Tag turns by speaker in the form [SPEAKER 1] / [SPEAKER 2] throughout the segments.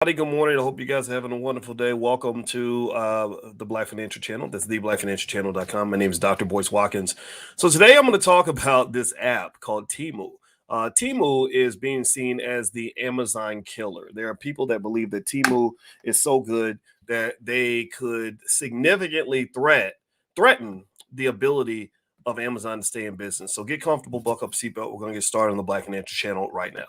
[SPEAKER 1] Good morning. I hope you guys are having a wonderful day. Welcome to the Black Financial Channel. That's theblackfinancialchannel.com. My name is Dr. Boyce Watkins. So today I'm going to talk about this app called Temu. Temu is being seen as the Amazon killer. There are people that believe that Temu is so good that they could significantly threaten the ability of Amazon to stay in business. So get comfortable, buckle up, seatbelt. We're going to get started on the Black Financial Channel right now.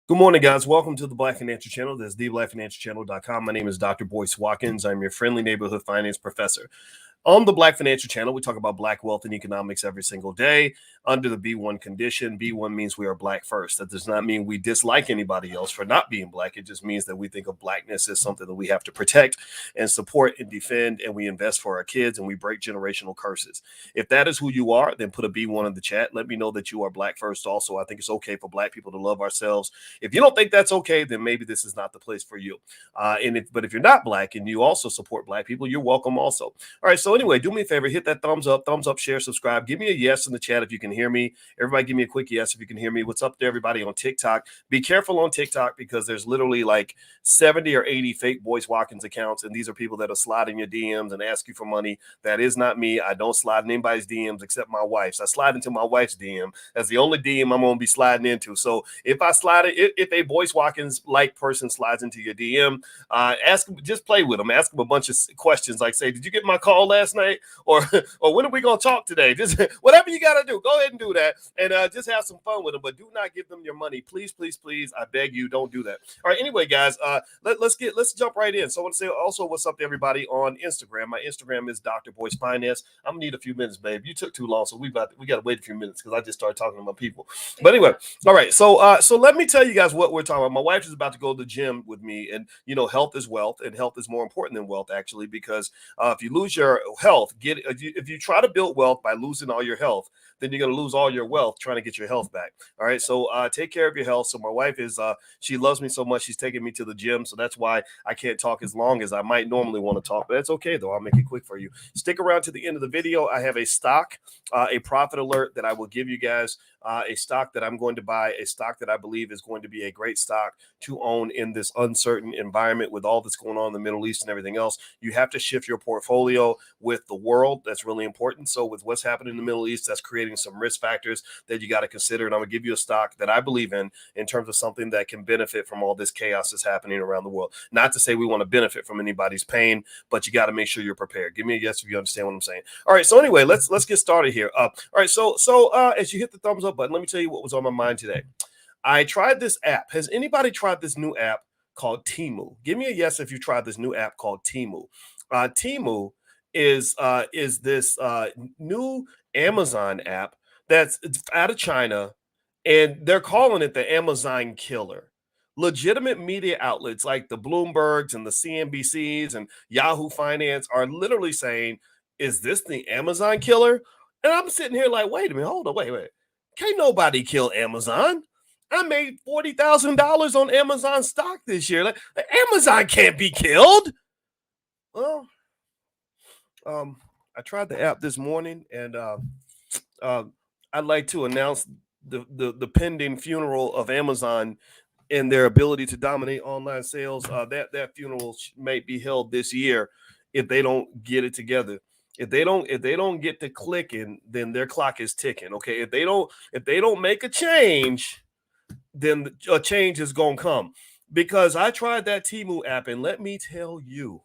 [SPEAKER 1] Good morning, guys. Welcome to the Black Financial Channel. This is theblackfinancialchannel.com. My name is Dr. Boyce Watkins. I'm your friendly neighborhood finance professor. On the Black Financial Channel, we talk about Black wealth and economics every single day under the B1 condition. B1 means we are Black first. That does not mean we dislike anybody else for not being Black. It just means that we think of Blackness as something that we have to protect and support and defend, and we invest for our kids and we break generational curses. If that is who you are, then put a B1 in the chat. Let me know that you are Black first also. I think it's okay for Black people to love ourselves. If you don't think that's okay, then maybe this is not the place for you. But if you're not Black and you also support Black people, you're welcome also. All right, so anyway, do me a favor, hit that thumbs up, share, subscribe. Give me a yes in the chat if you can hear me. Everybody give me a quick yes if you can hear me. What's up to everybody on TikTok? Be careful on TikTok because there's literally like 70 or 80 fake Boyce Watkins accounts, and these are people that are sliding your DMs and ask you for money. That is not me. I don't slide in anybody's DMs except my wife's. I slide into my wife's DM. That's the only DM I'm going to be sliding into. So if I slide it, if a Boyce Watkins like person slides into your DM, ask them, just play with them. Ask them a bunch of questions like, say, did you get my call last night? Or when are we going to talk today? Just whatever you got to do, go ahead and do that. And just have some fun with them. But do not give them your money. Please, please, please. I beg you, don't do that. All right. Anyway, guys, let's jump right in. So I want to say also what's up to everybody on Instagram. My Instagram is Dr. Boyce Finance. I'm going to need a few minutes, babe. You took too long, so we got to wait a few minutes because I just started talking to my people. But anyway, all right. So let me tell you guys what we're talking about. My wife is about to go to the gym with me, and health is wealth, and health is more important than wealth actually, because if you lose your health, if you try to build wealth by losing all your health, then you're going to lose all your wealth trying to get your health back. All right. So take care of your health. So my wife is, she loves me so much. She's taking me to the gym. So that's why I can't talk as long as I might normally want to talk, but that's okay though. I'll make it quick for you. Stick around to the end of the video. I have a stock, a profit alert that I will give you guys, a stock that I'm going to buy, a stock that I believe is going to be a great stock to own in this uncertain environment with all that's going on in the Middle East and everything else. You have to shift your portfolio with the world. That's really important. So with what's happening in the Middle East, that's creating some risk factors that you got to consider. And I'm going to give you a stock that I believe in terms of something that can benefit from all this chaos that's happening around the world. Not to say we want to benefit from anybody's pain, but you got to make sure you're prepared. Give me a yes if you understand what I'm saying. All right. So anyway, let's get started here. All right. So as you hit the thumbs up button, let me tell you what was on my mind today. I tried this app. Has anybody tried this new app called Temu? Give me a yes if you tried this new app called Temu. Temu is this new Amazon app that's out of China, and they're calling it the Amazon killer. Legitimate media outlets like the Bloombergs and the CNBCs and Yahoo Finance are literally saying, "Is this the Amazon killer?" And I'm sitting here like, "Wait a minute, hold on, wait. Can't nobody kill Amazon. I made $40,000 on Amazon stock this year. Like, Amazon can't be killed." Well, I tried the app this morning, and I'd like to announce the pending funeral of Amazon and their ability to dominate online sales. That funeral may be held this year if they don't get it together. If they don't get to clicking, then their clock is ticking. Okay, if they don't make a change, then a change is gonna come. Because I tried that Temu app, and let me tell you,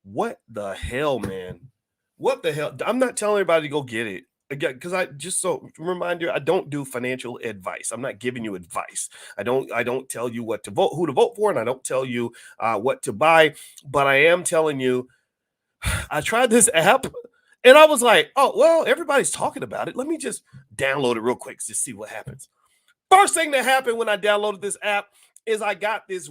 [SPEAKER 1] what the hell, man? What the hell? I'm not telling everybody to go get it. Again, because I just so remind you, I don't do financial advice. I'm not giving you advice. I don't tell you what to vote, who to vote for, and I don't tell you what to buy. But I am telling you, I tried this app, and I was like, oh well, everybody's talking about it. Let me just download it real quick to see what happens. First thing that happened when I downloaded this app is I got this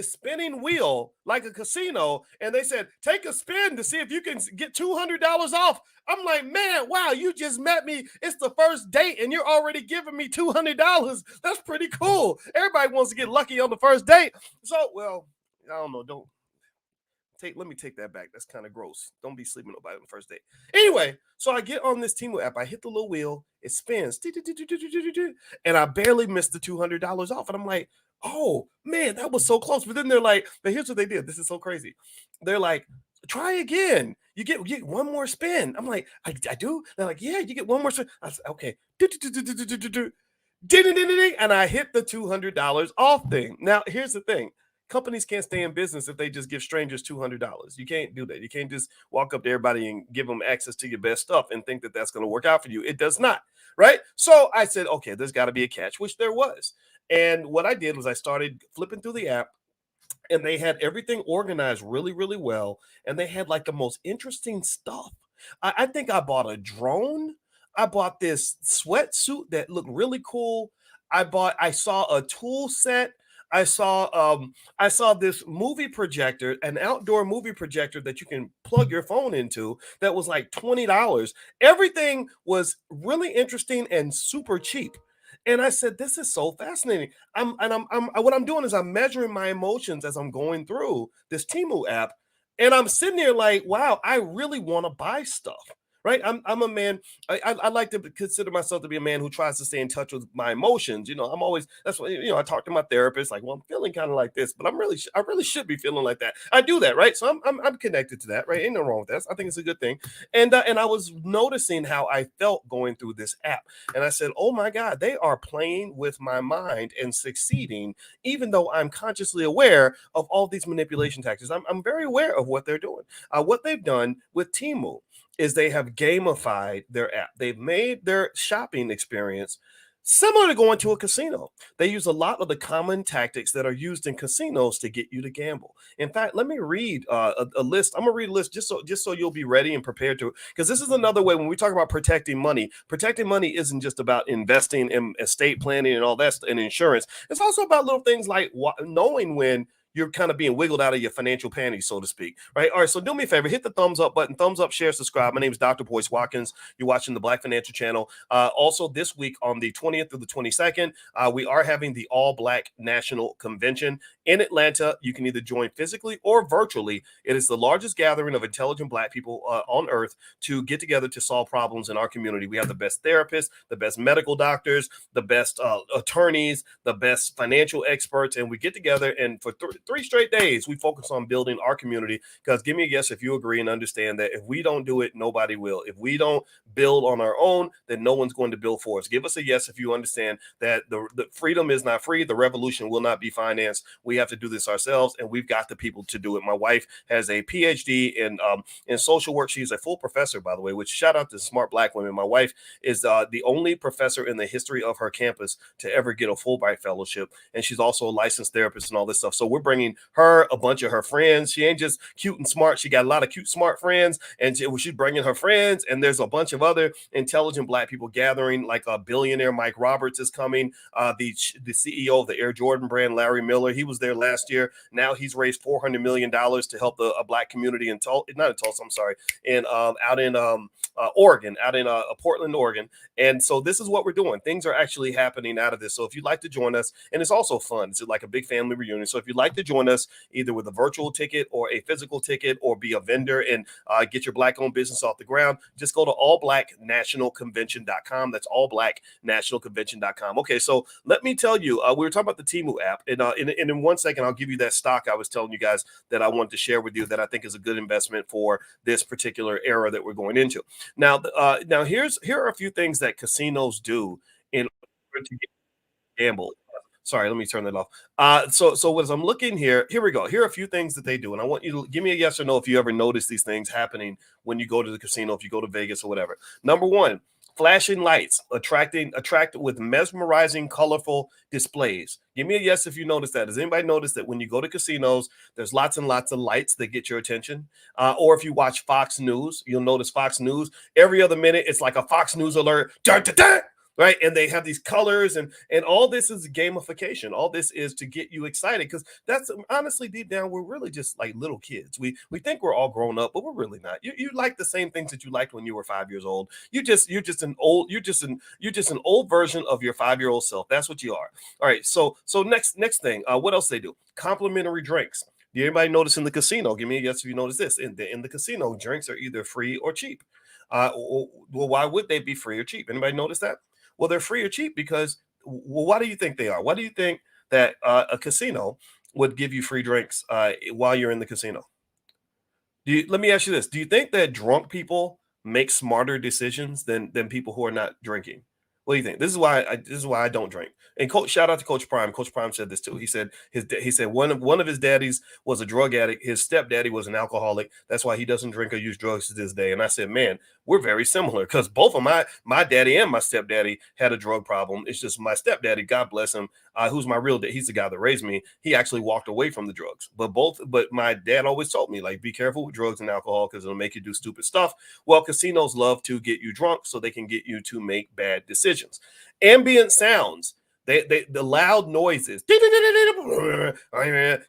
[SPEAKER 1] spinning wheel like a casino, and they said, take a spin to see if you can get $200 off. I'm like, man, wow, you just met me. It's the first date, and you're already giving me $200. That's pretty cool. Everybody wants to get lucky on the first date. So, well, I don't know. Let me take that back. That's kind of gross. Don't be sleeping with nobody on the first date. Anyway, so I get on this Temu app. I hit the little wheel. It spins, and I barely missed the $200 off. And I'm like, oh man, that was so close. But then they're like, but here's what they did. This is so crazy. They're like, try again. You get one more spin. I'm like, I do. They're like, yeah, you get one more spin. I said, okay. And I hit the $200 off thing. Now, here's the thing. Companies can't stay in business if they just give strangers $200. You can't do that. You can't just walk up to everybody and give them access to your best stuff and think that that's going to work out for you. It does not, right? So I said, okay, there's got to be a catch, which there was. And what I did was I started flipping through the app, and they had everything organized really, really well. And they had like the most interesting stuff. I think I bought a drone. I bought this sweatsuit that looked really cool. I saw a tool set. I saw this movie projector, an outdoor movie projector that you can plug your phone into that was like $20. Everything was really interesting and super cheap. And I said, this is so fascinating. What I'm doing is I'm measuring my emotions as I'm going through this Temu app. And I'm sitting there like, wow, I really want to buy stuff. Right. I'm a man. I like to consider myself to be a man who tries to stay in touch with my emotions. I'm always, that's what, I talk to my therapist, like, well, I'm feeling kind of like this, but I really should be feeling like that. I do that. Right. So I'm connected to that. Right. Ain't no wrong with that. I think it's a good thing. And I was noticing how I felt going through this app. And I said, oh my God, they are playing with my mind and succeeding, even though I'm consciously aware of all these manipulation tactics. I'm very aware of what they're doing. What they've done with Temu is they have gamified their app. They've made their shopping experience similar to going to a casino. They use a lot of the common tactics that are used in casinos to get you to gamble. In fact, let me read a list. I'm gonna read a list just so you'll be ready and prepared to, because this is another way when we talk about protecting money. Protecting money isn't just about investing in estate planning and all that and insurance. It's also about little things like knowing when you're kind of being wiggled out of your financial panties, so to speak, right? All right, so do me a favor, hit the thumbs up button, thumbs up, share, subscribe. My name is Dr. Boyce Watkins. You're watching the Black Financial Channel. Also, this week on the 20th through the 22nd, we are having the All Black National Convention in Atlanta. You can either join physically or virtually. It is the largest gathering of intelligent Black people on earth to get together to solve problems in our community. We have the best therapists, the best medical doctors, the best attorneys, the best financial experts, and we get together and for 3 straight days, we focus on building our community. Because give me a yes if you agree and understand that if we don't do it, nobody will. If we don't build on our own, then no one's going to build for us. Give us a yes if you understand that the freedom is not free. The revolution will not be financed. We have to do this ourselves, and we've got the people to do it. My wife has a PhD in social work. She's a full professor, by the way, which shout out to smart Black women. My wife is the only professor in the history of her campus to ever get a Fulbright fellowship, and she's also a licensed therapist and all this stuff. So we're bringing her a bunch of her friends. She ain't just cute and smart. She got a lot of cute, smart friends, and she's bringing her friends. And there's a bunch of other intelligent Black people gathering. Like a billionaire Mike Roberts is coming. The CEO of the Air Jordan brand, Larry Miller, he was there last year. Now he's raised $400 million to help a Black community in Tulsa. I'm sorry, in out in Oregon, out in Portland, Oregon. And so this is what we're doing. Things are actually happening out of this. So if you'd like to join us, and it's also fun. It's like a big family reunion. So if you'd like to join us either with a virtual ticket or a physical ticket, or be a vendor and get your Black-owned business off the ground, just go to allblacknationalconvention.com. That's allblacknationalconvention.com. Okay, so let me tell you, we were talking about the Temu app, and in 1 second, I'll give you that stock I was telling you guys that I wanted to share with you that I think is a good investment for this particular era that we're going into. Now, here are a few things that casinos do in order to gamble. Sorry, let me turn that off. So as I'm looking here we go. Here are a few things that they do, and I want you to give me a yes or no if you ever notice these things happening when you go to the casino, if you go to Vegas or whatever. Number one, flashing lights, attract with mesmerizing, colorful displays. Give me a yes if you notice that. Does anybody notice that when you go to casinos, there's lots and lots of lights that get your attention? Or if you watch Fox News, you'll notice Fox News every other minute. It's like a Fox News alert. Dun, dun, dun! Right. And they have these colors and all this is gamification. All this is to get you excited, because that's honestly deep down, we're really just like little kids. We think we're all grown up, but we're really not. You like the same things that you liked when you were 5 years old. You're just an old version of your 5-year-old self. That's what you are. All right. So next thing, what else they do? Complimentary drinks. Do anybody notice in the casino? Give me a yes if you notice this. In the casino, drinks are either free or cheap. Well, why would they be free or cheap? Anybody notice that? Well, they're free or cheap because, well, why do you think they are? Why do you think that a casino would give you free drinks while you're in the casino? Let me ask you this: do you think that drunk people make smarter decisions than people who are not drinking? What do you think? This is why I don't drink. And coach, shout out to Coach Prime. Coach Prime said this too. He said one of his daddies was a drug addict. His stepdaddy was an alcoholic. That's why he doesn't drink or use drugs to this day. And I said, man, we're very similar because both of my daddy and my stepdaddy had a drug problem. It's just my stepdaddy, God bless him, who's my real dad. He's the guy that raised me. He actually walked away from the drugs. But my dad always told me, like, be careful with drugs and alcohol because it'll make you do stupid stuff. Well, casinos love to get you drunk so they can get you to make bad decisions. Ambient sounds. The loud noises,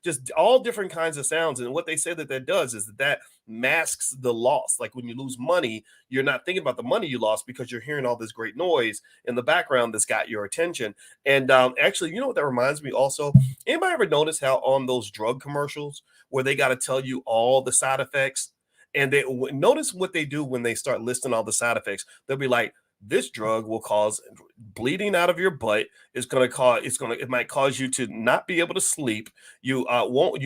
[SPEAKER 1] just all different kinds of sounds. And what they say that does is that masks the loss. Like when you lose money, you're not thinking about the money you lost because you're hearing all this great noise in the background that's got your attention. And actually, you know what that reminds me also? Anybody ever notice how on those drug commercials where they got to tell you all the side effects? And they notice what they do when they start listing all the side effects. They'll be like, this drug will cause bleeding out of your butt. It might cause you to not be able to sleep. You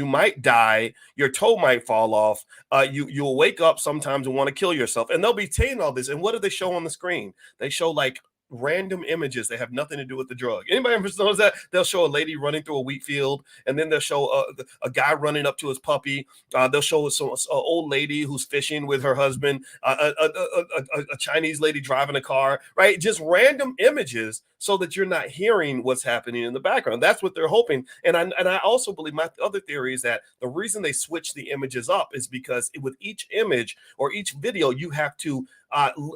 [SPEAKER 1] might die. Your toe might fall off. You'll wake up sometimes and want to kill yourself. And they'll be saying all this. And what do they show on the screen? They show like random images that have nothing to do with the drug. Anybody ever notice that? They'll show a lady running through a wheat field, and then they'll show a guy running up to his puppy. They'll show an old lady who's fishing with her husband, a Chinese lady driving a car, right? Just random images so that you're not hearing what's happening in the background. That's what they're hoping. And I also believe, my other theory is that the reason they switch the images up is because with each image or each video, you have to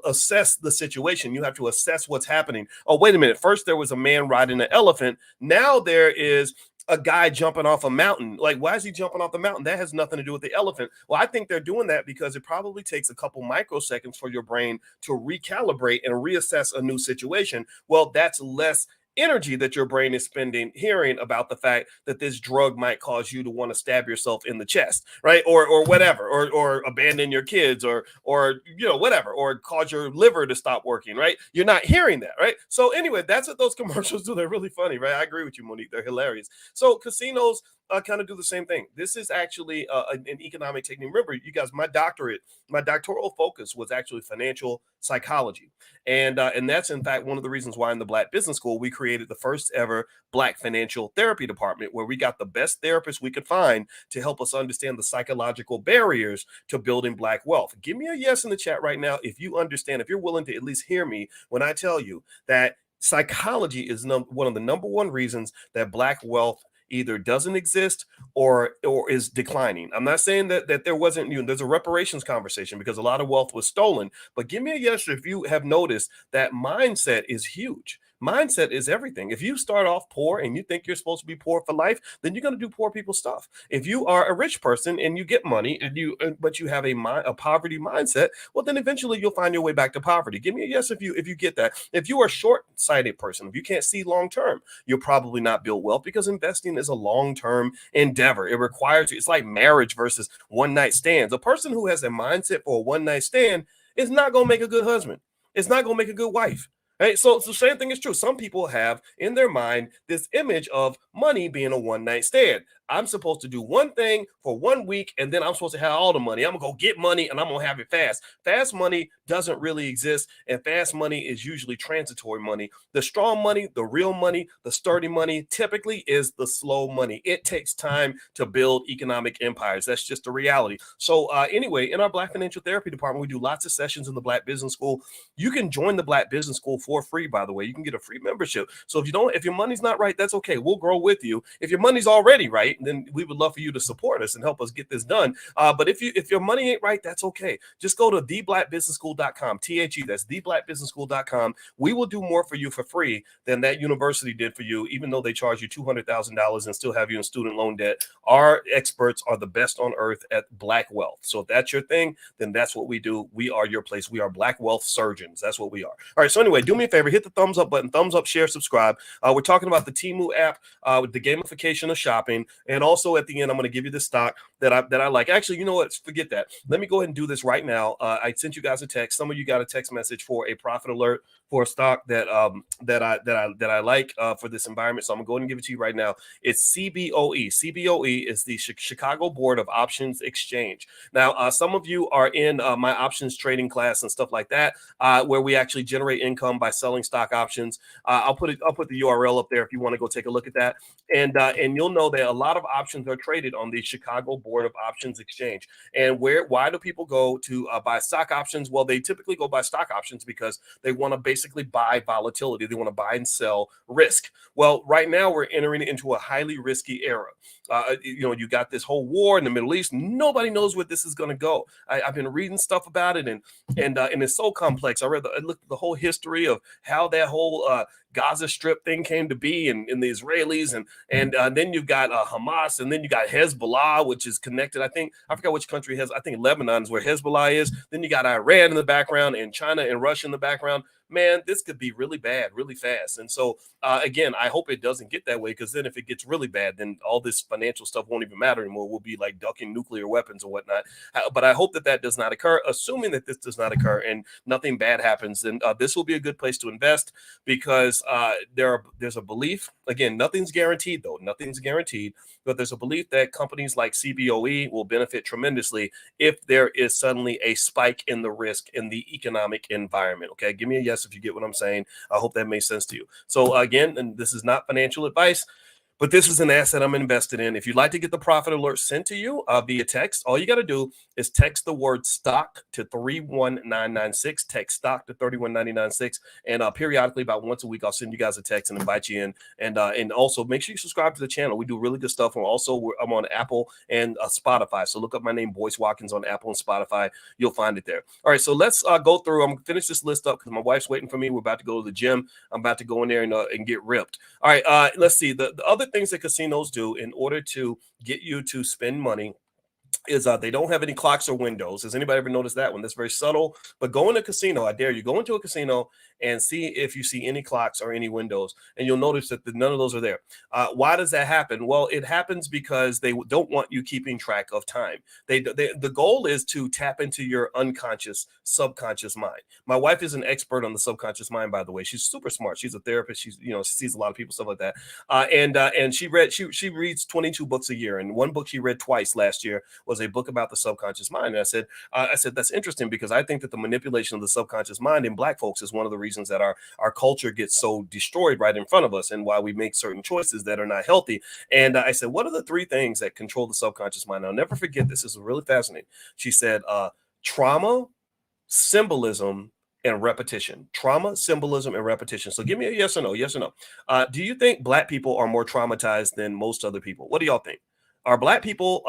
[SPEAKER 1] assess the situation. You have to assess what's happening. Oh, wait a minute. First, there was a man riding an elephant. Now there is a guy jumping off a mountain. Like, why is he jumping off the mountain? That has nothing to do with the elephant. Well, I think they're doing that because it probably takes a couple microseconds for your brain to recalibrate and reassess a new situation. Well, that's less energy that your brain is spending hearing about the fact that this drug might cause you to want to stab yourself in the chest, right? Or whatever, or abandon your kids, or whatever, or cause your liver to stop working, right? You're not hearing that, right? So anyway, that's what those commercials do. They're really funny, right? I agree with you, Monique. They're hilarious. So casinos kind of do the same thing. This is actually an economic technique. Remember, you guys, my doctoral focus was actually financial psychology. And that's, in fact, one of the reasons why in the Black Business School, we created the first ever Black financial therapy department, where we got the best therapists we could find to help us understand the psychological barriers to building Black wealth. Give me a yes in the chat right now if you understand, if you're willing to at least hear me when I tell you that psychology is one of the number one reasons that Black wealth either doesn't exist or is declining. I'm not saying that there wasn't, there's a reparations conversation because a lot of wealth was stolen, but give me a yes if you have noticed that mindset is huge. Mindset is everything. If you start off poor and you think you're supposed to be poor for life, then you're going to do poor people stuff. If you are a rich person and you get money but you have a poverty mindset, well, then eventually you'll find your way back to poverty. Give me a yes if you get that. If you are a short-sighted person, if you can't see long term, you'll probably not build wealth because investing is a long-term endeavor. It requires you. It's like marriage versus one-night stands. A person who has a mindset for a one-night stand is not going to make a good husband. It's not going to make a good wife. Right? So the same thing is true. Some people have in their mind this image of money being a one-night stand. I'm supposed to do one thing for 1 week, and then I'm supposed to have all the money. I'm going to go get money, and I'm going to have it fast. Fast money doesn't really exist, and fast money is usually transitory money. The strong money, the real money, the sturdy money typically is the slow money. It takes time to build economic empires. That's just the reality. So anyway, in our Black Financial Therapy Department, we do lots of sessions in the Black Business School. You can join the Black Business School for free, by the way. You can get a free membership. So if your money's not right, that's okay. We'll grow with you. If your money's already right, then we would love for you to support us and help us get this done. But if your money ain't right, that's okay. Just go to theblackbusinessschool.com. That's theblackbusinessschool.com. We will do more for you for free than that university did for you, even though they charge you $200,000 and still have you in student loan debt. Our experts are the best on earth at Black wealth. So if that's your thing, then that's what we do. We are your place. We are Black wealth surgeons. That's what we are. All right. So anyway, do me a favor, hit the thumbs up button, thumbs up, share, subscribe. We're talking about the Temu app with the gamification of shopping. And also at the end, I'm going to give you the stock that I like. Actually, you know what? Forget that. Let me go ahead and do this right now. I sent you guys a text. Some of you got a text message for a profit alert for a stock that I like for this environment. So I'm gonna go ahead and give it to you right now. It's CBOE. CBOE is the Chicago Board of Options Exchange. Now, some of you are in my options trading class and stuff like that, where we actually generate income by selling stock options. I'll put the URL up there if you want to go take a look at that. And you'll know that a lot of options are traded on the Chicago Board of Options Exchange. And why do people go to buy stock options? Well, they typically go buy stock options because they want to basically buy volatility. They want to buy and sell risk. Well, right now we're entering into a highly risky era. You got this whole war in the Middle East. Nobody knows where this is going to go. I've been reading stuff about it, and it's so complex. I looked at the whole history of how that whole Gaza Strip thing came to be, and the Israelis, and then you've got Hamas, and then you got Hezbollah, which is connected. I forgot which country has. I think Lebanon is where Hezbollah is. Then you got Iran in the background, and China and Russia in the background. Man, this could be really bad, really fast. And so, again, I hope it doesn't get that way, because then if it gets really bad, then all this financial stuff won't even matter anymore. We'll be like ducking nuclear weapons or whatnot. But I hope that does not occur. Assuming that this does not occur and nothing bad happens, then this will be a good place to invest, because there's a belief. Again, nothing's guaranteed, though. Nothing's guaranteed. But there's a belief that companies like CBOE will benefit tremendously if there is suddenly a spike in the risk in the economic environment. Okay, give me a yes if you get what I'm saying. I hope that makes sense to you. So again, and this is not financial advice, but this is an asset I'm invested in. If you'd like to get the profit alert sent to you via text, all you got to do is text the word stock to 31996. Text stock to 31996. And periodically, about once a week, I'll send you guys a text and invite you in. And also make sure you subscribe to the channel. We do really good stuff. I'm on Apple and Spotify. So look up my name, Boyce Watkins, on Apple and Spotify. You'll find it there. All right, so let's go through. I'm going to finish this list up because my wife's waiting for me. We're about to go to the gym. I'm about to go in there and get ripped. All right, let's see. The other things that casinos do in order to get you to spend money is they don't have any clocks or windows. Has anybody ever noticed that one? That's very subtle. But go in a casino. I dare you, go into a casino and see if you see any clocks or any windows, and you'll notice that none of those are there. Why does that happen? Well, it happens because they don't want you keeping track of time. The goal is to tap into your unconscious, subconscious mind. My wife is an expert on the subconscious mind, by the way. She's super smart. She's a therapist. She sees a lot of people, stuff like that. And she reads 22 books a year, and one book she read twice last year was a book about the subconscious mind. And I said that's interesting, because I think that the manipulation of the subconscious mind in Black folks is one of the reasons that our culture gets so destroyed right in front of us, and why we make certain choices that are not healthy. And I said, what are the three things that control the subconscious mind? I'll never forget this. This is really fascinating. She said, trauma, symbolism, and repetition. Trauma, symbolism, and repetition. So give me a yes or no. Yes or no. Do you think Black people are more traumatized than most other people? What do y'all think? Are Black people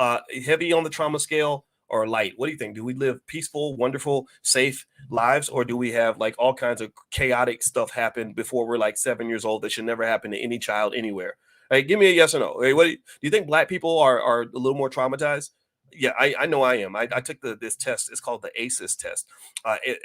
[SPEAKER 1] heavy on the trauma scale or light? What do you think? Do we live peaceful, wonderful, safe lives, or do we have like all kinds of chaotic stuff happen before we're like 7 years old that should never happen to any child anywhere? Hey, give me a yes or no. Hey, do you think Black people are a little more traumatized? Yeah, I know I am. I took this test. It's called the ACEs test,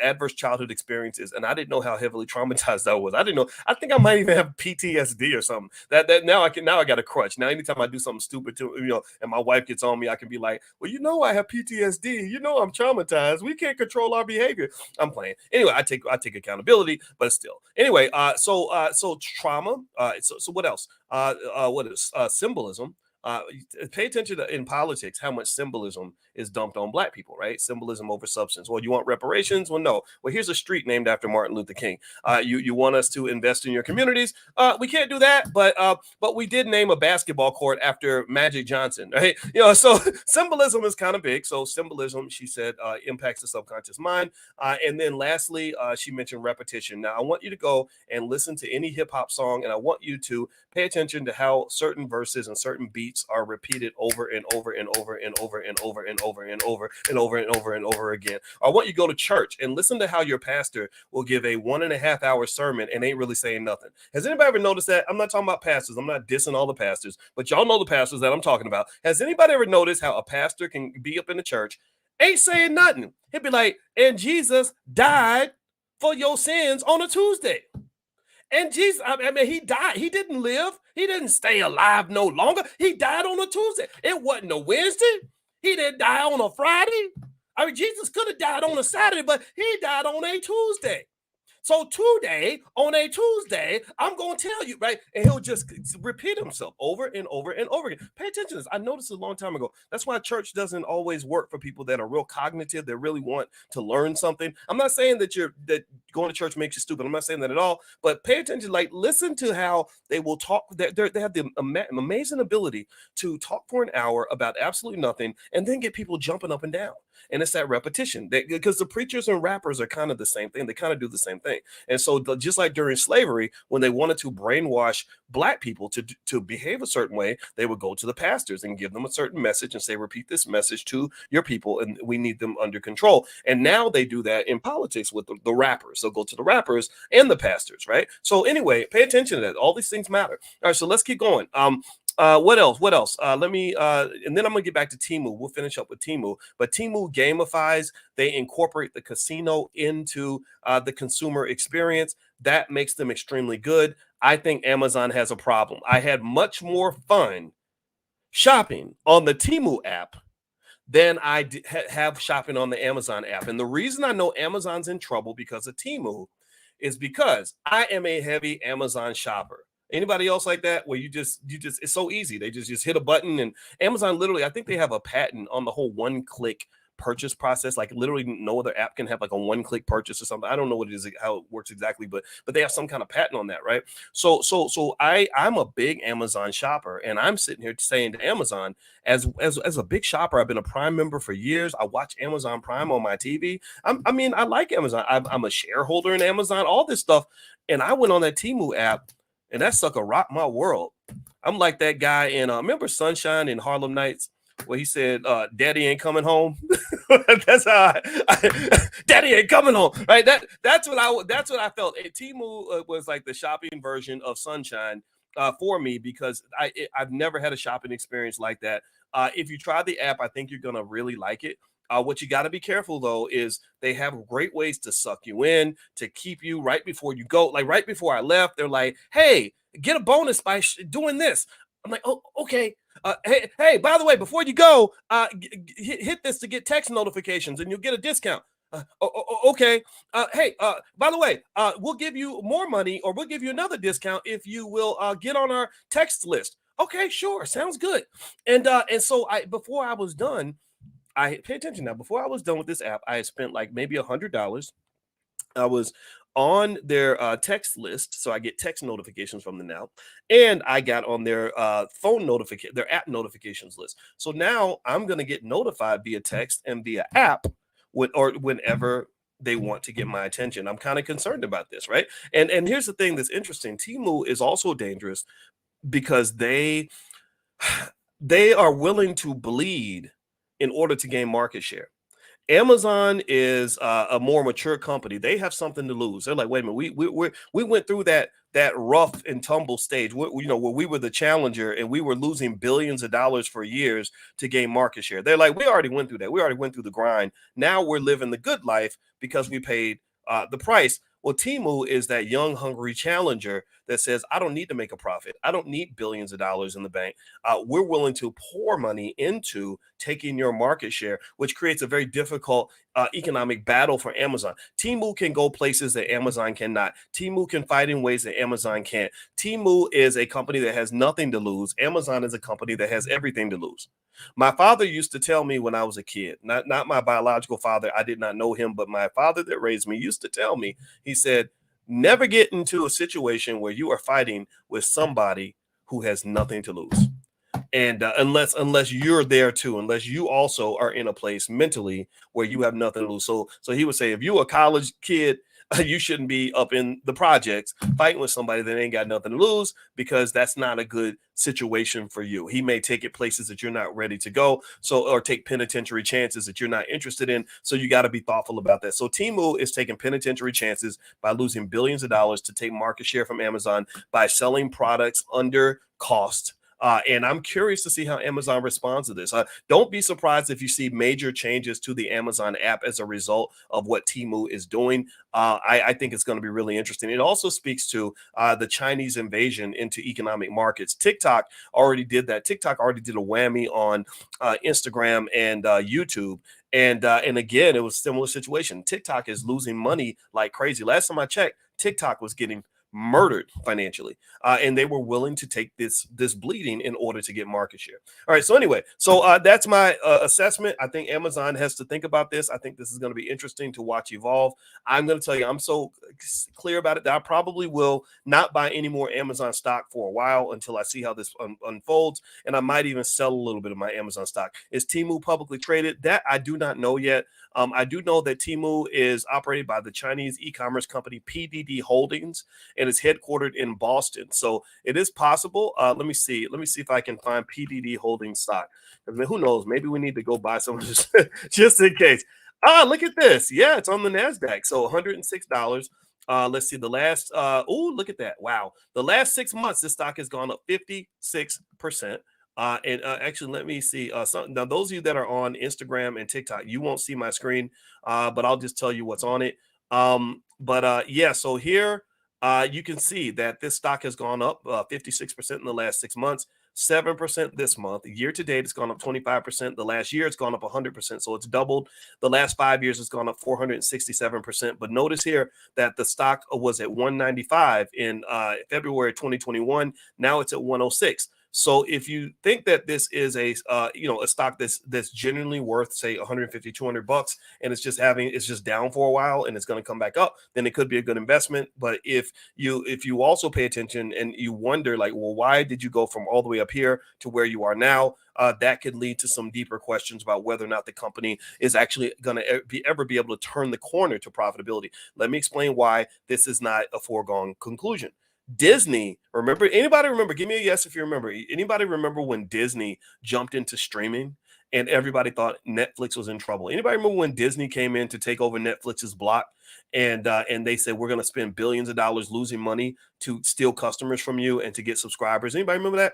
[SPEAKER 1] adverse childhood experiences, and I didn't know how heavily traumatized I was. I didn't know. I think I might even have PTSD or something. That now I got a crutch. Now anytime I do something stupid and my wife gets on me, I can be like, well, I have PTSD. I'm traumatized. We can't control our behavior. I'm playing. Anyway, I take accountability, but still. Anyway, so trauma. So what else? What is symbolism? Pay attention to, in politics, how much symbolism is dumped on Black people, right? Symbolism over substance. Well, you want reparations? Well, no. Well, here's a street named after Martin Luther King. You want us to invest in your communities? We can't do that, but we did name a basketball court after Magic Johnson, right? So symbolism is kind of big. So symbolism, she said, impacts the subconscious mind. And then lastly, she mentioned repetition. Now, I want you to go and listen to any hip hop song, and I want you to pay attention to how certain verses and certain beats are repeated over and over and over and over and over and over and over and over and over and over again. I want you to go to church and listen to how your pastor will give a 1.5 hour sermon and ain't really saying nothing. Has anybody ever noticed that? I'm not talking about pastors. I'm not dissing all the pastors, but y'all know the pastors that I'm talking about. Has anybody ever noticed how a pastor can be up in the church, ain't saying nothing? He'd be like, and Jesus died for your sins on a Tuesday. And Jesus, he died. He didn't live. He didn't stay alive no longer. He died on a Tuesday. It wasn't a Wednesday. He didn't die on a Friday. I mean, Jesus could have died on a Saturday, but he died on a Tuesday. So today, on a Tuesday, I'm going to tell you, right? And he'll just repeat himself over and over and over again. Pay attention to this. I noticed a long time ago. That's why church doesn't always work for people that are real cognitive, that really want to learn something. I'm not saying that that going to church makes you stupid. I'm not saying that at all. But pay attention, like listen to how they will talk. They have the amazing ability to talk for an hour about absolutely nothing and then get people jumping up and down. And it's that repetition, because the preachers and rappers are kind of the same thing. They kind of do the same thing. And so just like during slavery, when they wanted to brainwash black people to behave a certain way, they would go to the pastors and give them a certain message and say, repeat this message to your people, and we need them under control. And now they do that in politics with the rappers. They'll go to the rappers and the pastors, right? So anyway, pay attention to that. All these things matter. All right, so let's keep going. What else? Let me and then I'm gonna get back to Temu. We'll finish up with Temu. But Temu gamifies, they incorporate the casino into the consumer experience. That makes them extremely good. I think Amazon has a problem. I had much more fun shopping on the Temu app than I have shopping on the Amazon app. And the reason I know Amazon's in trouble because of Temu is because I am a heavy Amazon shopper. Anybody else like that, where you just it's so easy. They just hit a button, and Amazon literally, I think they have a patent on the whole one-click purchase process. Like literally no other app can have like a one-click purchase or something. I don't know what it is, how it works exactly, but they have some kind of patent on that, right? So I'm a big Amazon shopper, and I'm sitting here saying to Amazon, as a big shopper, I've been a Prime member for years. I watch Amazon Prime on my TV. I like Amazon. I'm a shareholder in Amazon, all this stuff. And I went on that Temu app, and that sucker rocked my world. I'm like that guy in remember Sunshine in Harlem Nights, where he said, "Daddy ain't coming home." That's how Daddy ain't coming home. Right? That's what I felt. Temu was like the shopping version of Sunshine for me, because I've never had a shopping experience like that. If you try the app, I think you're gonna really like it. What you got to be careful, though, is they have great ways to suck you in, to keep you right before you go. Like right before I left, they're like, "Hey, get a bonus by doing this." I'm like, "Oh, okay." Hey, by the way, before you go, hit this to get text notifications, and you'll get a discount. Okay. Hey, by the way, we'll give you more money, or we'll give you another discount if you will get on our text list. Okay, sure, sounds good. And so before I was done. I pay attention now. Before I was done with this app, I had spent like maybe $100. I was on their text list, so I get text notifications from them now, and I got on their their app notifications list. So now I'm gonna get notified via text and via app whenever they want to get my attention. I'm kind of concerned about this, right? And here's the thing that's interesting: Temu is also dangerous because they are willing to bleed in order to gain market share. Amazon is a more mature company. They have something to lose. They're like, wait a minute, we went through that rough and tumble stage, where we were the challenger and we were losing billions of dollars for years to gain market share. They're like, we already went through that. We already went through the grind. Now we're living the good life because we paid the price. Well, Temu is that young, hungry challenger that says, I don't need to make a profit. I don't need billions of dollars in the bank. We're willing to pour money into taking your market share, which creates a very difficult economic battle for Amazon. Temu can go places that Amazon cannot. Temu can fight in ways that Amazon can't. Temu is a company that has nothing to lose. Amazon is a company that has everything to lose. My father used to tell me when I was a kid, not my biological father, I did not know him, but my father that raised me used to tell me, he said, never get into a situation where you are fighting with somebody who has nothing to lose. And unless you're there too, unless you also are in a place mentally where you have nothing to lose. So he would say, if you're a college kid, you shouldn't be up in the projects fighting with somebody that ain't got nothing to lose, because that's not a good situation for you. He may take it places that you're not ready to go, or take penitentiary chances that you're not interested in. So you got to be thoughtful about that. So Temu is taking penitentiary chances by losing billions of dollars to take market share from Amazon by selling products under cost. And I'm curious to see how Amazon responds to this. Don't be surprised if you see major changes to the Amazon app as a result of what Temu is doing. I think it's going to be really interesting. It also speaks to the Chinese invasion into economic markets. TikTok already did that. TikTok already did a whammy on Instagram and YouTube. And again, it was a similar situation. TikTok is losing money like crazy. Last time I checked, TikTok was getting murdered financially, and they were willing to take this bleeding in order to get market share. All right, so anyway, so that's my assessment. I think Amazon has to think about this. I think this is going to be interesting to watch evolve. I'm going to tell you, I'm so clear about it that I probably will not buy any more Amazon stock for a while until I see how this unfolds, and I might even sell a little bit of my Amazon stock. Is Temu publicly traded? That I do not know yet. I do know that Temu is operated by the Chinese e-commerce company PDD Holdings, and it's headquartered in Boston. So it is possible. Let me see. Let me see if I can find PDD Holdings stock. I mean, who knows? Maybe we need to go buy some of this just in case. Look at this. Yeah, it's on the NASDAQ. So $106. Let's see the last. Oh, look at that. Wow. The last 6 months, this stock has gone up 56%. And actually, let me see. Now, those of you that are on Instagram and TikTok, you won't see my screen, but I'll just tell you what's on it. Yeah, so here you can see that this stock has gone up 56% in the last 6 months, 7% this month. Year to date, it's gone up 25%. The last year, it's gone up 100%. So it's doubled. The last 5 years, it's gone up 467%. But notice here that the stock was at 195 in February 2021. Now it's at 106. So if you think that this is a stock that's genuinely worth say 150, 200 bucks, and it's just down for a while and it's going to come back up, then it could be a good investment. But if you also pay attention and you wonder like, well, why did you go from all the way up here to where you are now? That could lead to some deeper questions about whether or not the company is actually going to ever be able to turn the corner to profitability. Let me explain why this is not a foregone conclusion. Disney, anybody remember? Give me a yes if you remember. Anybody remember when Disney jumped into streaming and everybody thought Netflix was in trouble? Anybody remember when Disney came in to take over Netflix's block and they said we're going to spend billions of dollars losing money to steal customers from you and to get subscribers? Anybody remember that?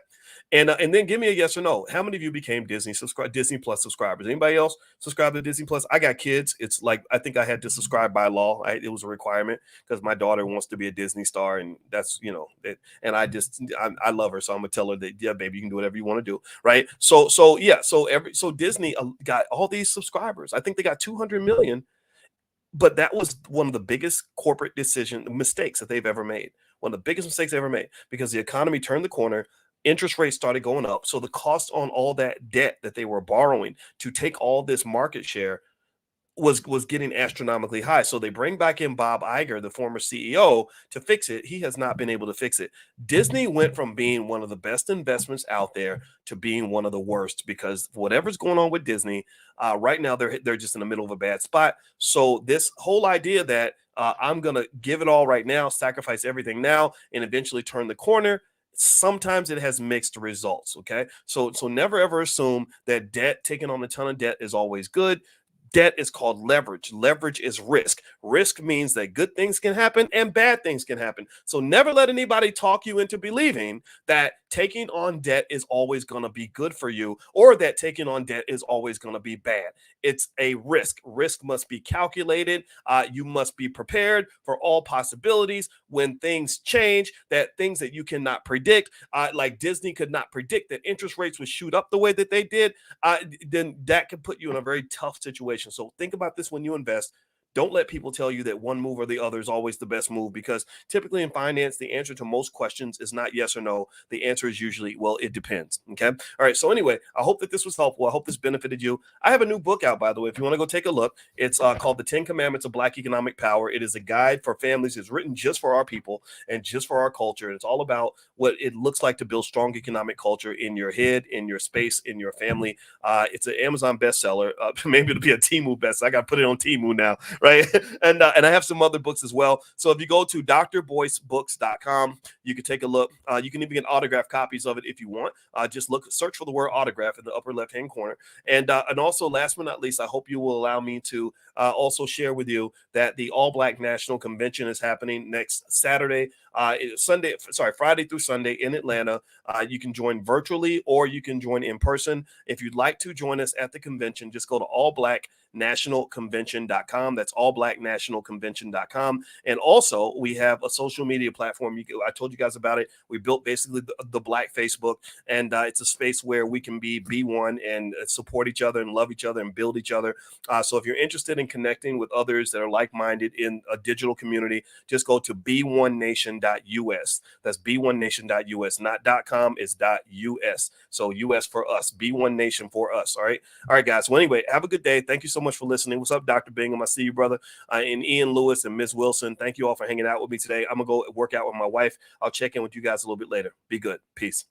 [SPEAKER 1] And then give me a yes or no. How many of you became Disney Plus subscribers? Anybody else subscribe to Disney Plus? I got kids. It's like I think I had to subscribe by law. It was a requirement because my daughter wants to be a Disney star, and that's and I love her, so I'm gonna tell her that yeah, baby, you can do whatever you want to do, right? So Disney got all these subscribers. I think they got 200 million. But that was one of the biggest corporate mistakes that they've ever made. One of the biggest mistakes they ever made because the economy turned the corner. Interest rates started going up. So the cost on all that debt that they were borrowing to take all this market share was getting astronomically high. So they bring back in Bob Iger, the former CEO, to fix it. He has not been able to fix it. Disney went from being one of the best investments out there to being one of the worst because whatever's going on with Disney right now, they're just in the middle of a bad spot. So this whole idea that I'm gonna give it all right now, sacrifice everything now, and eventually turn the corner. Sometimes it has mixed results. Okay, so never ever assume that taking on a ton of debt is always good. Debt is called leverage. Leverage is risk. Risk means that good things can happen and bad things can happen. So never let anybody talk you into believing that taking on debt is always going to be good for you or that taking on debt is always going to be bad. It's a risk. Risk must be calculated. You must be prepared for all possibilities when things change, that things that you cannot predict, like Disney could not predict that interest rates would shoot up the way that they did, then that could put you in a very tough situation. So think about this when you invest. Don't let people tell you that one move or the other is always the best move because typically in finance, the answer to most questions is not yes or no. The answer is usually, well, it depends. Okay. All right. So anyway, I hope that this was helpful. I hope this benefited you. I have a new book out, by the way. If you want to go take a look, it's called The 10 Commandments of Black Economic Power. It is a guide for families. It's written just for our people and just for our culture. And it's all about what it looks like to build strong economic culture in your head, in your space, in your family. It's an Amazon bestseller. Maybe it'll be a Temu bestseller. I got to put it on Temu now. right? And I have some other books as well. So if you go to drboycebooks.com, you can take a look. You can even get autographed copies of it if you want. Just search for the word autograph in the upper left-hand corner. And also, last but not least, I hope you will allow me to also share with you that the All Black National Convention is happening next Saturday, Friday through Sunday in Atlanta. You can join virtually or you can join in person. If you'd like to join us at the convention, just go to allblacknationalconvention.com. That's allblacknationalconvention.com. And also, we have a social media platform. I told you guys about it. We built basically the Black Facebook, and it's a space where we can be one and support each other and love each other and build each other. So if you're interested in connecting with others that are like-minded in a digital community, just go to b1nation.us. That's b1nation.us, not .com, it's .us. So US for us, B1 Nation for us. All right, guys. Well, anyway, have a good day. Thank you so much for listening. What's up, Dr. Bingham? I see you, brother. And Ian Lewis and Ms. Wilson. Thank you all for hanging out with me today. I'm gonna go work out with my wife. I'll check in with you guys a little bit later. Be good. Peace.